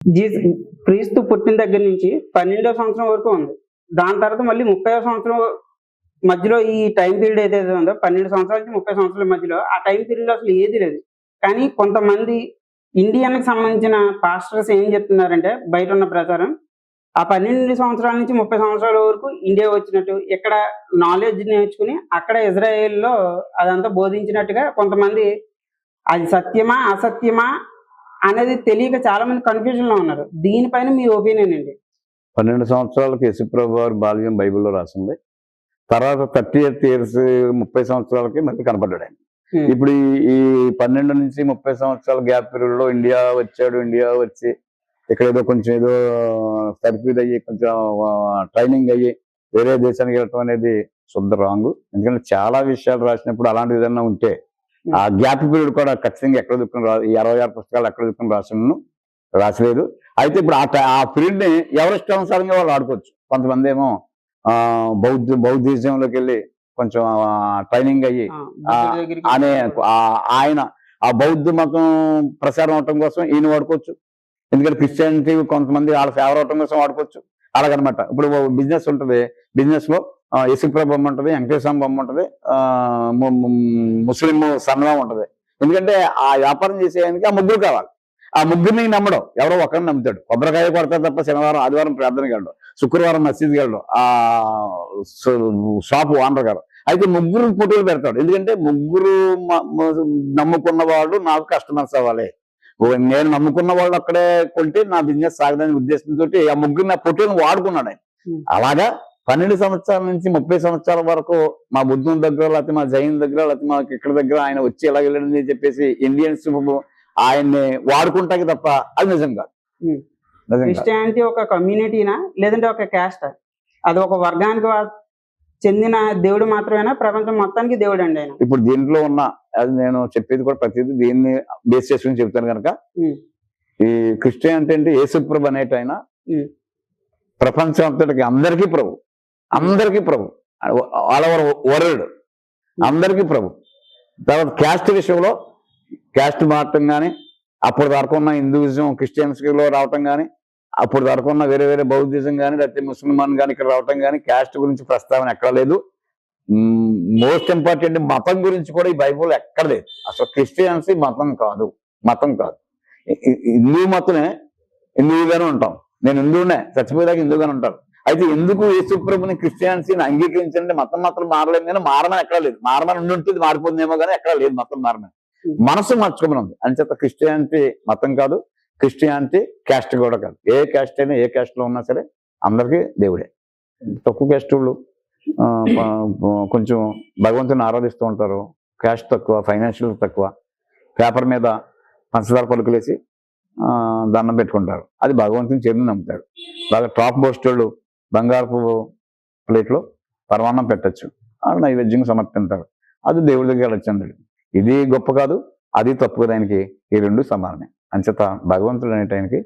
Gs క్రీస్తు పుట్టిన దగ్గర నుంచి 12వ సంవత్సరం వరకు ఉంది. దాని తర్వాత మళ్ళీ 30వ సంవత్సరం మధ్యలో ఈ టైం పీరియడ్ ఏదైతే ఉందో 12 సంవత్సరాల నుంచి 30 సంవత్సరాల మధ్యలో ఆ టైం పీరియడ్‌లో అసలు ఏది లేదు. కానీ కొంతమంది ఇండియన్‌కి సంబంధించిన పాస్టర్స్ ఏం చెప్తున్నారంటే బయటున్న ప్రచారం, ఆ 12 సంవత్సరాల నుంచి 30 సంవత్సరాల వరకు ఇండియా వచ్చినట్టు, ఇక్కడ నాలెడ్జ్ నేర్చుకుని అక్కడ ఇజ్రాయెల్‌లో అదంతా బోధించినట్టుగా కొంతమంది అది సత్యమా? అసత్యమా? అనేది తెలియక చాలా మంది కన్‌ఫ్యూజన్‌లో ఉన్నారు. దీనిపైన మీ ఒపీనియన్ ఏంటి? 12 సంవత్సరాలకి యేసుప్రభు వారి బాల్యం బైబిల్‌లో రాసుంది. తర్వాత 38 ఇయర్స్ 30 సంవత్సరాలకి మళ్ళీ కనపడ్డాడు ఆయన. హ్మ్. ఇప్పుడు ఈ 12-30 సంవత్సరాల గ్యాప్ పీరియడ్‌లో ఇండియా వచ్చాడు. ఇండియా వచ్చి ఇక్కడ ఏదో కొంచెం ఏదో తర్ఫీదు అయ్యి కొంచెం ట్రైనింగ్ అయ్యి వేరే దేశానికి వెళ్ళటం అనేది శుద్ధ రాంగు. ఎందుకంటే చాలా విషయాలు రాసినప్పుడు అలాంటిది ఏదైనా ఉంటే ఆ గ్యాప్ పీరియడ్ కూడా ఖచ్చితంగా ఎక్కడ దుఃఖం ఈ 66 పుస్తకాలు ఎక్కడ దుఃఖం రాసలేదు. అయితే ఇప్పుడు ఆ పీరియడ్ ని ఎవరి ఇష్టానుసారంగా వాళ్ళు ఆడుకోవచ్చు. కొంతమంది ఏమో బౌద్ధిజంలోకి వెళ్ళి కొంచెం ట్రైనింగ్ అయ్యి బుద్ధుడి దగ్గరికి అనే ఆయన ఆ బౌద్ధ మతం ప్రసారం అవటం కోసం ఈయన వాడుకోవచ్చు. ఎందుకంటే క్రిస్టియానిటీ కొంతమంది వాళ్ళ ఫేవర్ అవటం కోసం వాడుకోవచ్చు. అలాగనమాట. ఇప్పుడు బిజినెస్ ఉంటుంది. బిజినెస్ లో యేసుప్రభు బొమ్మ ఉంటుంది, వెంకటేశ్వర బొమ్మ ఉంటుంది, ముస్లిం సన్నం ఉంటుంది. ఎందుకంటే ఆ వ్యాపారం చేసేదానికి ఆ ముగ్గురు కావాలి. ఆ ముగ్గురిని నమ్మడం ఎవరో ఒకరిని నమ్ముతాడు. కొబ్బరికాయ కొడతాడు తప్ప శనివారం ఆదివారం ప్రార్థనకి వెళ్ళడం, శుక్రవారం మసీద్కి వెళ్ళడం ఆ షాపు ఓనర్ గారు. అయితే ముగ్గురు ఫోటోలు పెడతాడు. ఎందుకంటే ముగ్గురు నమ్ముకున్న వాడు నాకు కస్టమర్స్ అవ్వాలి. నేను నమ్ముకున్న వాళ్ళు అక్కడే కొంటే నా బిజినెస్ సాగదనే ఉద్దేశంతో ఆ ముగ్గురు నా ఫోటోలను వాడుకున్నాడు ఆయన. అలాగా 12 సంవత్సరాల నుంచి 30 సంవత్సరాల వరకు మా బుద్ధుని దగ్గర లేకపోతే మా జైన్ దగ్గర లేకపోతే మాకు ఇక్కడ దగ్గర ఆయన వచ్చి ఎలా వెళ్ళండి చెప్పేసి ఇండియన్స్ ఆయన్ని వాడుకుంటాకి తప్ప అది నిజం కాదు. క్రిస్టియానిటీ ఒక కమ్యూనిటీనా లేదంటే ఒక క్యాస్ట్? అది ఒక వర్గానికి చెందిన దేవుడు మాత్రమేనా? ప్రపంచం మొత్తానికి దేవుడు అండి ఆయన? ఇప్పుడు దీంట్లో ఉన్న అది నేను చెప్పేది కూడా ప్రతిదీ దీన్ని బేస్ చేసుకుని చెప్తాను కనుక, ఈ క్రిస్టియానిటీ అంటే యేసుప్రభు అనేట ఆయన ప్రపంచం అంతటికి అందరికీ ప్రభు, అందరికీ ప్రభు, ఆల్ ఓవర్ వరల్డ్ అందరికీ ప్రభు. తర్వాత క్యాస్ట్ విషయంలో క్యాస్ట్ మారటం కానీ, అప్పుడు వరకు ఉన్న హిందూయిజం క్రిస్టియన్స్లో రావటం కానీ, అప్పుడు వరకు ఉన్న వేరే వేరే బౌద్ధిజం కానీ లేకపోతే ముస్లిమాన్ కానీ ఇక్కడ రావటం కానీ క్యాస్ట్ గురించి ప్రస్తావన ఎక్కడ లేదు. మోస్ట్ ఇంపార్టెంట్ మతం గురించి కూడా ఈ బైబుల్ ఎక్కడ లేదు. అసలు క్రిస్టియన్సీ మతం కాదు, మతం కాదు. హిందూ మతమే, హిందువుగానే ఉంటాం. నేను హిందువునే, చచ్చిపోయేదాకా హిందువుగానే ఉంటాను. అయితే ఎందుకు యేసుప్రభుని క్రిస్టియానిటీని అంగీకరించండి? మతం మాత్రం మారలేదు కానీ మారమని ఎక్కడ లేదు. మారమని ఉంటుంది, మారిపోతుందేమో కానీ ఎక్కడ లేదు మతం మారమని. మనసు మార్చుకోమని ఉంది. అంచేత క్రిస్టియానిటీ మతం కాదు, క్రిస్టియానిటీ క్యాస్ట్ కూడా కాదు. ఏ క్యాస్ట్ అయినా ఏ క్యాస్ట్ లో ఉన్నా సరే అందరికీ దేవుడే. తక్కువ క్యాస్ట్ వాళ్ళు కొంచెం భగవంతుని ఆరాధిస్తూ ఉంటారు. క్యాస్ట్ తక్కువ, ఫైనాన్షియల్ తక్కువ, పేపర్ మీద పంచదార పలుకులేసి దండం పెట్టుకుంటారు. అది భగవంతుని చేరిని నమ్ముతారు. బాగా టాప్ పోస్ట్ వాళ్ళు బంగారపు ప్లేట్లో పరమాన్నం పెట్టచ్చు, వాళ్ళు నైవేద్యం సమర్పిస్తారు. అది దేవుడి దగ్గర వెళ్ళొచ్చండి. ఇది గొప్ప కాదు, అది తప్పు కదా. ఆయనకి ఈ రెండు సమానమే. అంచేత భగవంతుడు అనేటానికి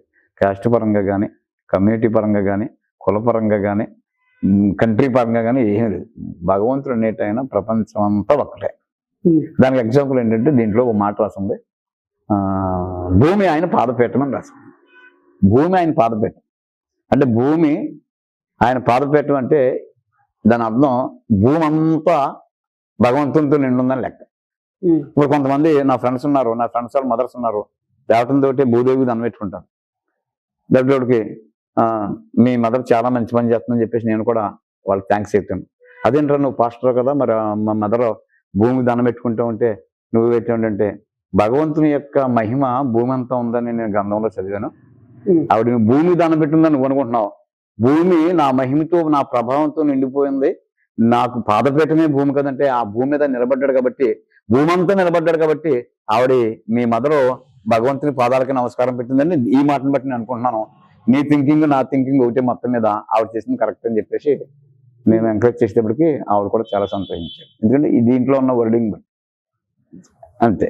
క్యాస్ట్ పరంగా కానీ, కమ్యూనిటీ పరంగా కానీ, కులపరంగా కానీ, కంట్రీ పరంగా కానీ ఏమీ లేదు. భగవంతుడు అనేటైనా ప్రపంచం అంతా ఒక్కటే. దానికి ఎగ్జాంపుల్ ఏంటంటే దీంట్లో ఒక మాట రాసింది, భూమి ఆయన పాదపీఠం అని రాసింది. భూమి ఆయన పాదపీఠం అంటే భూమి ఆయన పాదపీఠం అంటే దాని అర్థం భూమి అంతా భగవంతునితో నిండుందని లెక్క. ఇప్పుడు కొంతమంది నా ఫ్రెండ్స్ ఉన్నారు, నా ఫ్రెండ్స్ వాళ్ళ మదర్స్ ఉన్నారు, దేవతంతో భూదేవికి దండం పెట్టుకుంటాను. దేవుడికి మీ మదర్ చాలా మంచి పని చేస్తుందని చెప్పేసి నేను కూడా వాళ్ళకి థ్యాంక్స్ చెప్తాను. అదేంటారు నువ్వు పాస్టర్ కదా, మరి మా మదర్ భూమికి దండం పెట్టుకుంటూ ఉంటే నువ్వు పెట్టేంటంటే భగవంతుని యొక్క మహిమ భూమి అంతా ఉందని నేను గ్రంథంలో చదివాను. ఆవిడ భూమి దండం పెట్టుందని నువ్వు అనుకుంటున్నావు. భూమి నా మహిమతో నా ప్రభావంతో నిండిపోయింది. నాకు పాదపీఠమే భూమి కదంటే ఆ భూమి మీద నిలబడ్డాడు కాబట్టి, భూమి అంతా నిలబడ్డాడు కాబట్టి ఆవిడ మీ మదరు భగవంతుని పాదాలకి నమస్కారం పెట్టిందని ఈ మాటను బట్టి నేను అనుకుంటున్నాను. నీ థింకింగ్ నా థింకింగ్ ఒకటే, మొత్తం మీద ఆవిడ చేసింది కరెక్ట్ అని చెప్పేసి నేను ఎంకరేజ్ చేసేటప్పటికి ఆవిడ కూడా చాలా సంతోషించారు. ఎందుకంటే ఈ దీంట్లో ఉన్న వర్డింగ్ బట్టి అంతే.